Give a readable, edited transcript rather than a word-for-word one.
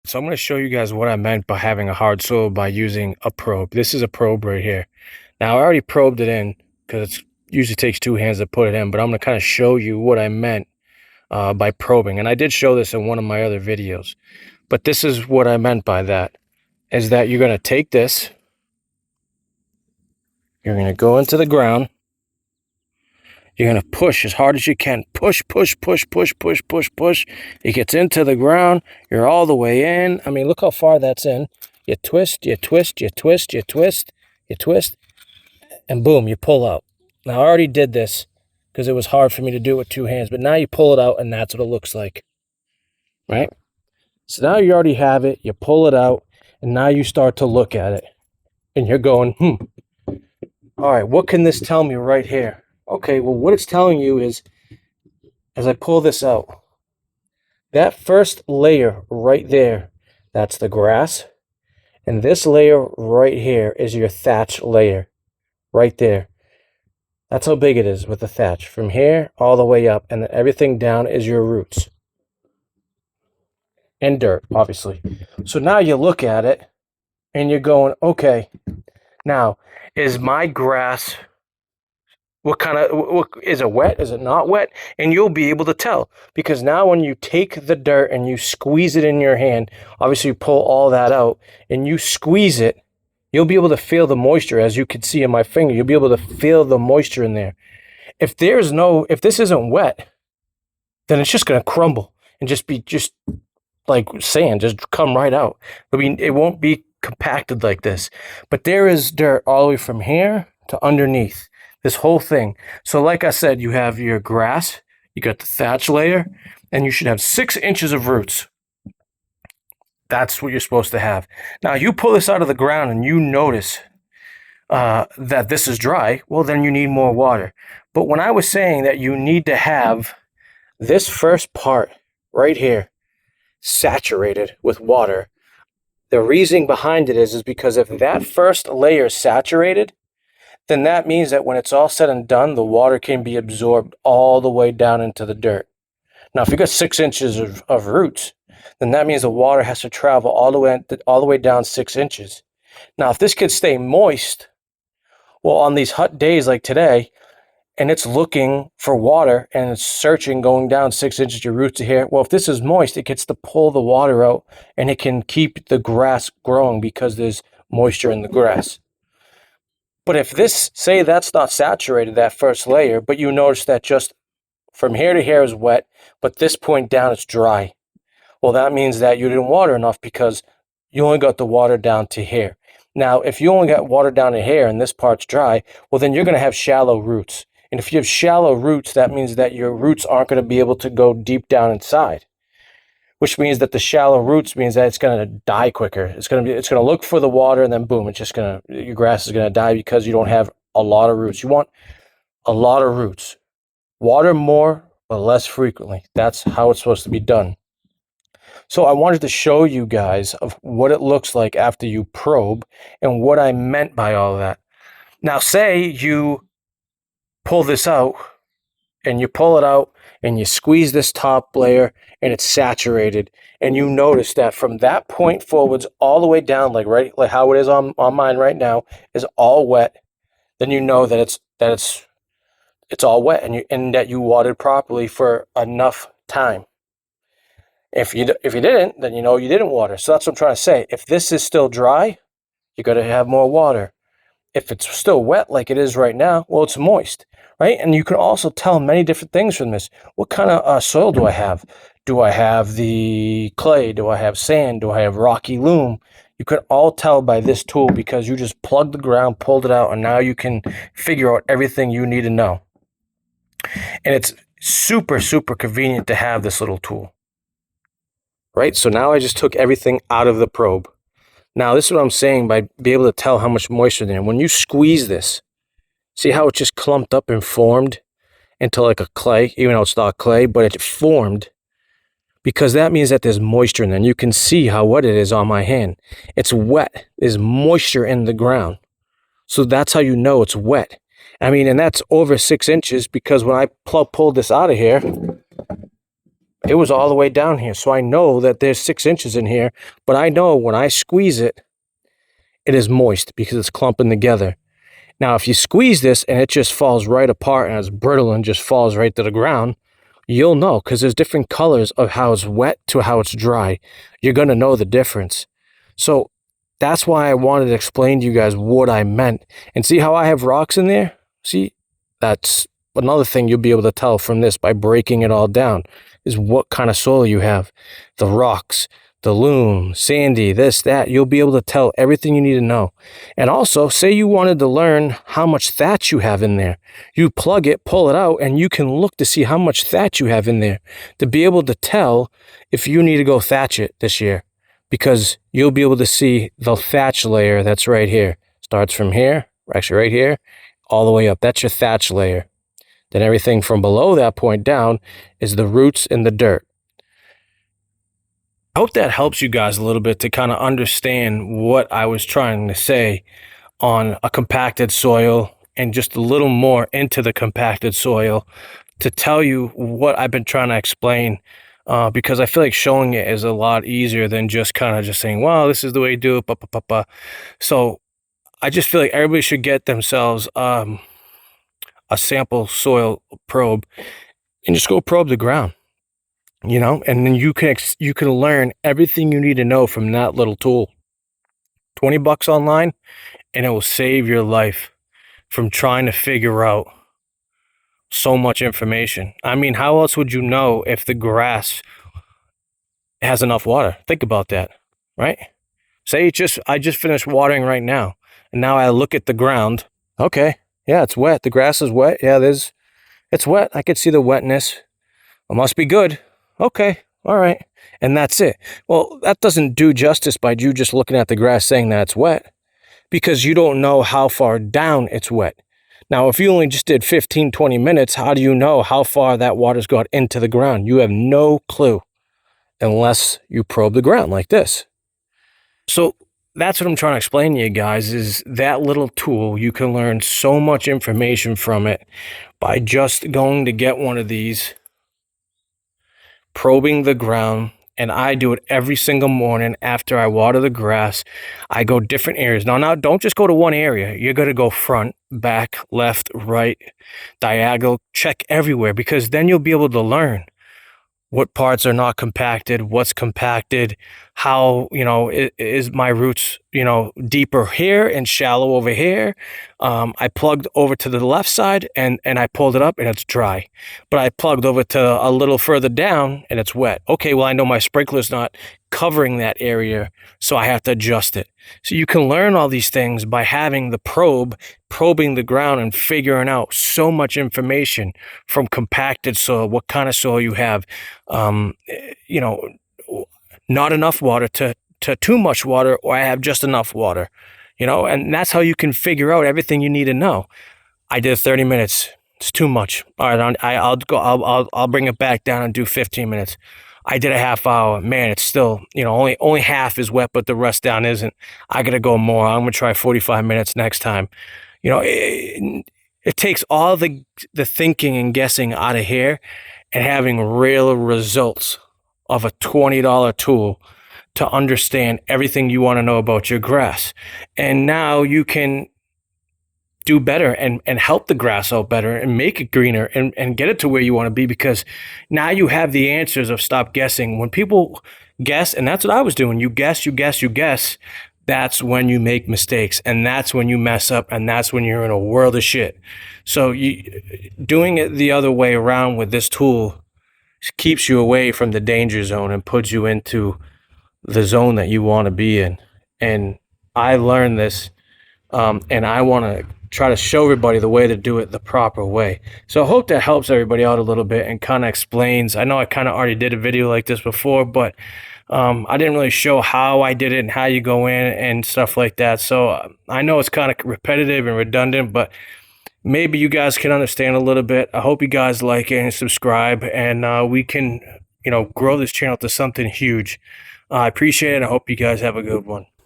So I'm going to show you guys what I meant by having a hard soil by using a probe. This is a probe right here. Now I already probed it in because it usually takes two hands to put it in, but I'm going to kind of show you what I meant by probing. And I did show this in one of my other videos, but this is what I meant by that, is that you're going to take this, you're going to go into the ground, you're going to push as hard as you can. Push, push, push, push, push, push, push. It gets into the ground. You're all the way in. I mean, look how far that's in. You twist, you twist, you twist, you twist, you twist, and boom, you pull out. Now, I already did this because it was hard for me to do it with two hands, but now you pull it out, and that's what it looks like, right? So now you already have it. You pull it out, and now you start to look at it, and you're going, all right, what can this tell me right here? Okay, well, what it's telling you is, as I pull this out, that first layer right there, that's the grass. And this layer right here is your thatch layer, right there. That's how big it is with the thatch. From here all the way up, and then everything down is your roots. And dirt, obviously. So now you look at it, and you're going, okay, now, is my grass, what is it wet? Is it not wet? And you'll be able to tell, because now when you take the dirt and you squeeze it in your hand, obviously you pull all that out and you squeeze it, you'll be able to feel the moisture. As you can see in my finger, you'll be able to feel the moisture in there. If this isn't wet, then it's just going to crumble and just be like sand, just come right out. I mean, it won't be compacted like this, but there is dirt all the way from here to underneath this whole thing. So like I said, you have your grass, you got the thatch layer, and you should have 6 inches of roots. That's what you're supposed to have. Now you pull this out of the ground and you notice that this is dry, well, then you need more water. But when I was saying that you need to have this first part right here saturated with water, the reasoning behind it is because if that first layer is saturated, then that means that when it's all said and done, the water can be absorbed all the way down into the dirt. Now, if you got 6 inches of roots, then that means the water has to travel all the way down 6 inches. Now, if this could stay moist, well, on these hot days like today, and it's looking for water and it's searching going down 6 inches of roots to here, well, if this is moist, it gets to pull the water out and it can keep the grass growing because there's moisture in the grass. But if this, say that's not saturated, that first layer, but you notice that just from here to here is wet, but this point down is dry. Well, that means that you didn't water enough because you only got the water down to here. Now, if you only got water down to here and this part's dry, well, then you're going to have shallow roots. And if you have shallow roots, that means that your roots aren't going to be able to go deep down inside, which means that the shallow roots means that it's going to die quicker. It's going to look for the water, and then boom, your grass is going to die because you don't have a lot of roots. You want a lot of roots. Water more, but less frequently. That's how it's supposed to be done. So I wanted to show you guys of what it looks like after you probe and what I meant by all of that. Now, say you pull this out and you pull it out and you squeeze this top layer and it's saturated, and you notice that from that point forwards all the way down, like how it is on mine right now, is all wet, then you know that it's all wet and that you watered properly for enough time. If you didn't, then you know you didn't water. So that's what I'm trying to say. If this is still dry, you got to have more water. If it's still wet like it is right now, well, it's moist, right? And you can also tell many different things from this. What kind of soil do I have? Do I have the clay? Do I have sand? Do I have rocky loam? You can all tell by this tool because you just plugged the ground, pulled it out, and now you can figure out everything you need to know. And it's super, super convenient to have this little tool, right? So now I just took everything out of the probe. Now, this is what I'm saying by being able to tell how much moisture there is. When you squeeze this, see how it just clumped up and formed into like a clay, even though it's not clay, but it formed because that means that there's moisture in there. And you can see how wet it is on my hand. It's wet. There's moisture in the ground. So that's how you know it's wet. I mean, and that's over 6 inches because when I pulled this out of here, It was all the way down here. So I know that there's 6 inches in here, but I know when I squeeze it, it is moist because it's clumping together. Now, if you squeeze this and it just falls right apart and it's brittle and just falls right to the ground, you'll know because there's different colors of how it's wet to how it's dry. You're going to know the difference. So that's why I wanted to explain to you guys what I meant. And see how I have rocks in there? See, that's another thing you'll be able to tell from this by breaking it all down is what kind of soil you have. The rocks, the loam, sandy, this, that. You'll be able to tell everything you need to know. And also, say you wanted to learn how much thatch you have in there. You plug it, pull it out, and you can look to see how much thatch you have in there to be able to tell if you need to go thatch it this year. Because you'll be able to see the thatch layer that's right here. Starts from here, actually right here, all the way up. That's your thatch layer. Then everything from below that point down is the roots and the dirt. I hope that helps you guys a little bit to kind of understand what I was trying to say on a compacted soil and just a little more into the compacted soil to tell you what I've been trying to explain. Because I feel like showing it is a lot easier than just kind of just saying, well, this is the way you do it, So I just feel like everybody should get themselves a sample soil probe and just go probe the ground, and then you can learn everything you need to know from that little tool. $20 online, and it will save your life from trying to figure out so much information. I mean, how else would you know if the grass has enough water? Think about that, right? Say I just finished watering right now, and now I look at the ground. Okay, yeah, it's wet. The grass is wet. Yeah, it's wet. I could see the wetness. It must be good. Okay, all right. And that's it. Well, that doesn't do justice by you just looking at the grass saying that it's wet, because you don't know how far down it's wet. Now, if you only just did 15, 20 minutes, how do you know how far that water's got into the ground? You have no clue unless you probe the ground like this. So that's what I'm trying to explain to you guys is that little tool. You can learn so much information from it by just going to get one of these, probing the ground. And I do it every single morning after I water the grass. I go different areas. Now, don't just go to one area. You're going to go front, back, left, right, diagonal. Check everywhere, because then you'll be able to learn what parts are not compacted, what's compacted, how, is my roots, deeper here and shallow over here. I plugged over to the left side and I pulled it up and it's dry, but I plugged over to a little further down and it's wet. Okay, well, I know my sprinkler's not covering that area, so I have to adjust it. So you can learn all these things by having the probing the ground and figuring out so much information from compacted soil, what kind of soil you have, not enough water to too much water, or I have just enough water, and that's how you can figure out everything you need to know. I did 30 minutes. It's too much. All right, I'll bring it back down and do 15 minutes. I did a half hour. Man, it's still, only half is wet, but the rest down isn't. I got to go more. I'm going to try 45 minutes next time. It takes all the thinking and guessing out of here and having real results of a $20 tool to understand everything you want to know about your grass. And now you can do better and help the grass out better and make it greener and get it to where you want to be, because now you have the answers of stop guessing. When people guess, and that's what I was doing, you guess, that's when you make mistakes, and that's when you mess up, and that's when you're in a world of shit. So doing it the other way around with this tool keeps you away from the danger zone and puts you into the zone that you want to be in. And I learned this, and I want to try to show everybody the way to do it the proper way. So I hope that helps everybody out a little bit and kind of explains. I know I kind of already did a video like this before, but I didn't really show how I did it and how you go in and stuff like that. So I know it's kind of repetitive and redundant, but maybe you guys can understand a little bit. I hope you guys like it and subscribe, and we can, grow this channel to something huge. I appreciate it. I hope you guys have a good one.